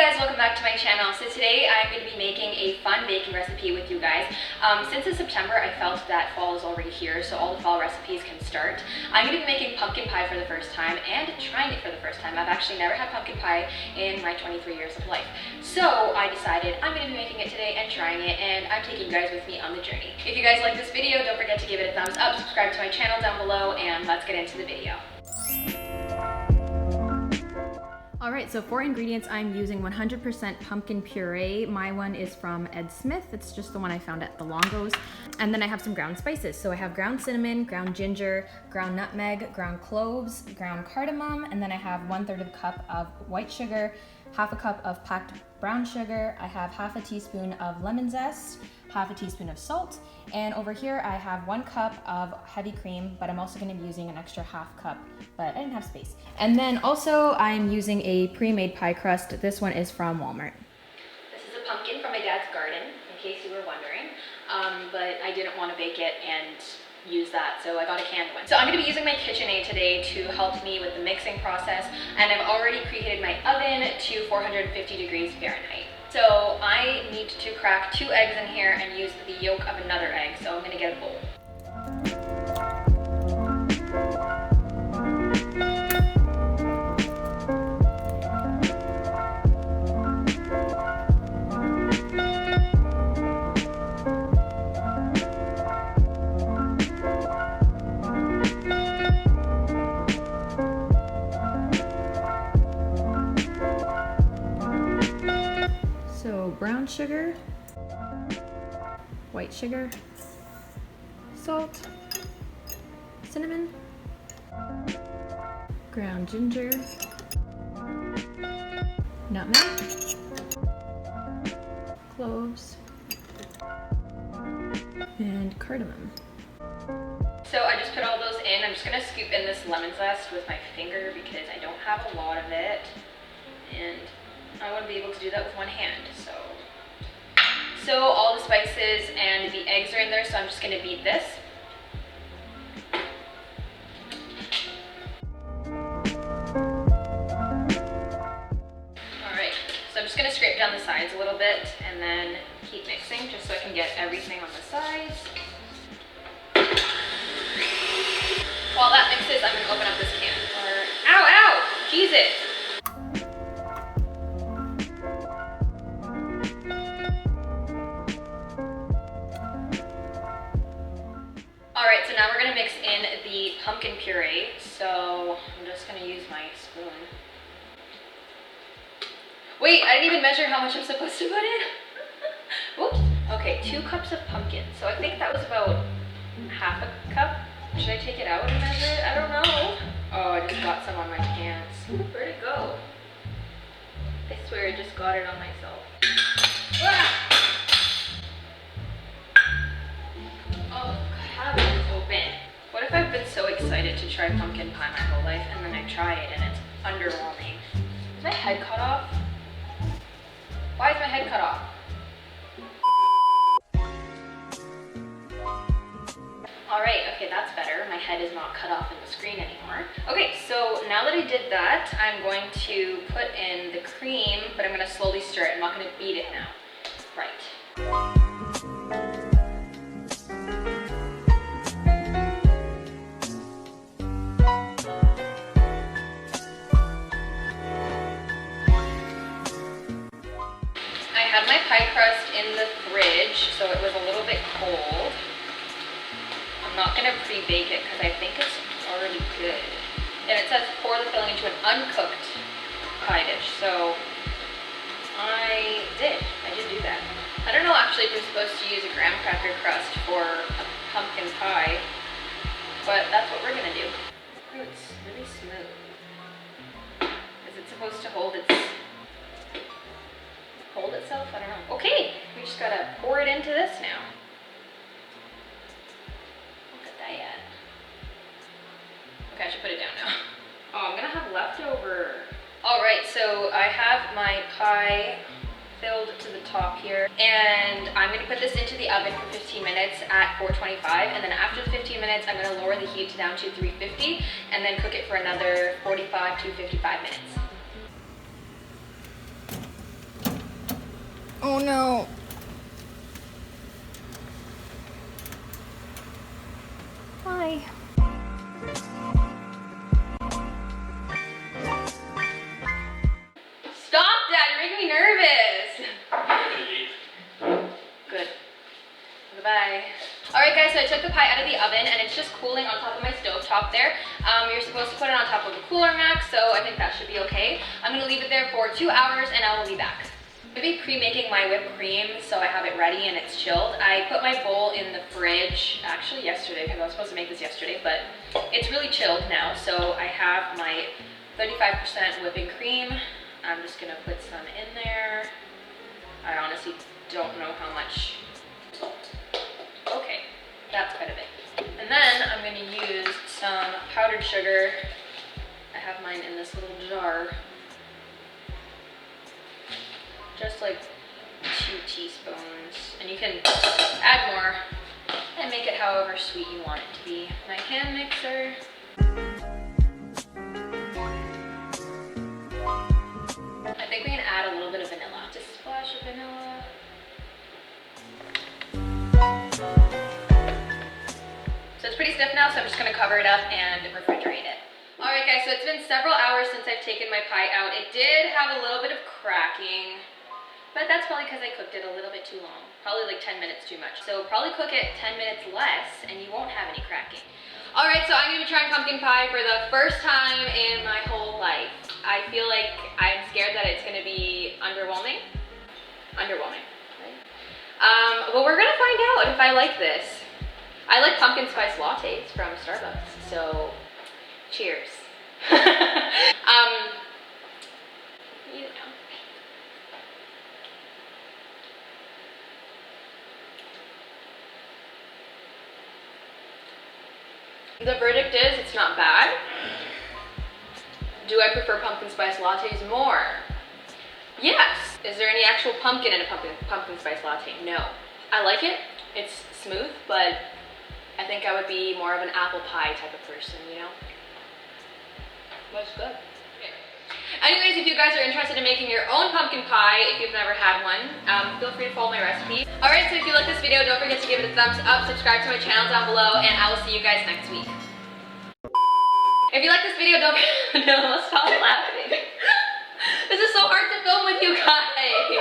guys, welcome back to my channel. So today I'm going to be making a fun baking recipe with you guys. Since it's September, I felt that fall is already here, so all the fall recipes can start. I'm going to be making pumpkin pie for the first time and trying it for the first time. I've actually never had pumpkin pie in my 23 years of life. So I decided I'm going to be making it today and trying it, and I'm taking you guys with me on the journey. If you guys like this video, don't forget to give it a thumbs up, subscribe to my channel down below, and let's get into the video. Alright, so for ingredients, I'm using 100% pumpkin puree. My one is from Ed Smith. It's just the one I found at the Longo's. And then I have some ground spices. So I have ground cinnamon, ground ginger, ground nutmeg, ground cloves, ground cardamom, and then I have 1/3 of a cup of white sugar, half a cup of packed brown sugar. I have half a teaspoon of lemon zest, half a teaspoon of salt, and over here I have 1 cup of heavy cream, but I'm also going to be using an extra half cup, but I didn't have space. And then also I'm using a pre-made pie crust. This one is from Walmart. This is a pumpkin from my dad's garden, in case you were wondering, but I didn't want to bake it and use that, so I got a canned one. So I'm going to be using my KitchenAid today to help me with the mixing process, and I've already preheated my oven to 450 degrees Fahrenheit. So I need to crack 2 eggs in here and use the yolk of another egg, so I'm going to get a bowl. So brown sugar, white sugar, salt, cinnamon, ground ginger, nutmeg, cloves, and cardamom. So I just put all those in. I'm just gonna scoop in this lemon zest with my finger because I don't have a lot of it, and I want to be able to do that with one hand. So all the spices and the eggs are in there, so I'm just going to beat this. Alright, so I'm just going to scrape down the sides a little bit and then keep mixing just so I can get everything on the sides. While that mixes, I'm going to open up this can. Ow! Jesus! Alright, so now we're going to mix in the pumpkin puree. So I'm just going to use my spoon. Wait, I didn't even measure how much I'm supposed to put in. Oops. Okay, 2 cups of pumpkin. So I think that was about half a cup. Should I take it out and measure it? I don't know. Oh, I just got some on my pants. Where'd it go? I swear I just got it on myself. Ah! What if I've been so excited to try pumpkin pie my whole life and then I try it and it's underwhelming? Is my head cut off? Why is my head cut off? Alright, okay, that's better. My head is not cut off in the screen anymore. Okay, so now that I did that, I'm going to put in the cream, but I'm going to slowly stir it. I'm not going to beat it now. Right. My pie crust in the fridge, so it was a little bit cold. I'm not going to pre-bake it because I think it's already good. And it says pour the filling into an uncooked pie dish, so I did do that. I don't know actually if you're supposed to use a graham cracker crust for a pumpkin pie, but that's what we're going to do. Oh, it's really smooth. Is it supposed to hold itself? I don't know. Okay, we just gotta pour it into this now. Look at that. Okay, I should put it down now. Oh, I'm gonna have leftover. Alright, so I have my pie filled to the top here, and I'm gonna put this into the oven for 15 minutes at 425, and then after the 15 minutes, I'm gonna lower the heat down to 350, and then cook it for another 45 to 55 minutes. Oh no. Hi. Stop, Dad, you're making me nervous. Good. Bye. Alright guys, so I took the pie out of the oven and it's just cooling on top of my stove top there. You're supposed to put it on top of a cooler max, so I think that should be okay. I'm gonna leave it there for 2 hours and I will be back. I'm gonna be pre-making my whipped cream so I have it ready and it's chilled. I put my bowl in the fridge, actually yesterday, because I was supposed to make this yesterday, but it's really chilled now. So I have my 35% whipping cream. I'm just gonna put some in there. I honestly don't know how much. Okay, that's quite a bit. And then I'm gonna use some powdered sugar. I have mine in this little jar. Just like 2 teaspoons. And you can add more and make it however sweet you want it to be. My hand mixer. I think we can add a little bit of vanilla. Just a splash of vanilla. So it's pretty stiff now, so I'm just gonna cover it up and refrigerate it. All right guys, so it's been several hours since I've taken my pie out. It did have a little bit of cracking, but that's probably because I cooked it a little bit too long. Probably like 10 minutes too much. So probably cook it 10 minutes less and you won't have any cracking. All right, so I'm gonna be trying pumpkin pie for the first time in my whole life. I feel like I'm scared that it's gonna be underwhelming. Underwhelming, right? But we're gonna find out if I like this. I like pumpkin spice lattes from Starbucks, so cheers. You know. The verdict is it's not bad. Do I prefer pumpkin spice lattes more? Yes. Is there any actual pumpkin in a pumpkin spice latte? No. I like it. It's smooth, but I think I would be more of an apple pie type of person, you know? But it's good. Anyways, if you guys are interested in making your own pumpkin pie, if you've never had one, feel free to follow my recipe. Alright, so if you like this video, don't forget to give it a thumbs up, subscribe to my channel down below, and I will see you guys next week. If you like this video, don't stop laughing. This is so hard to film with you guys.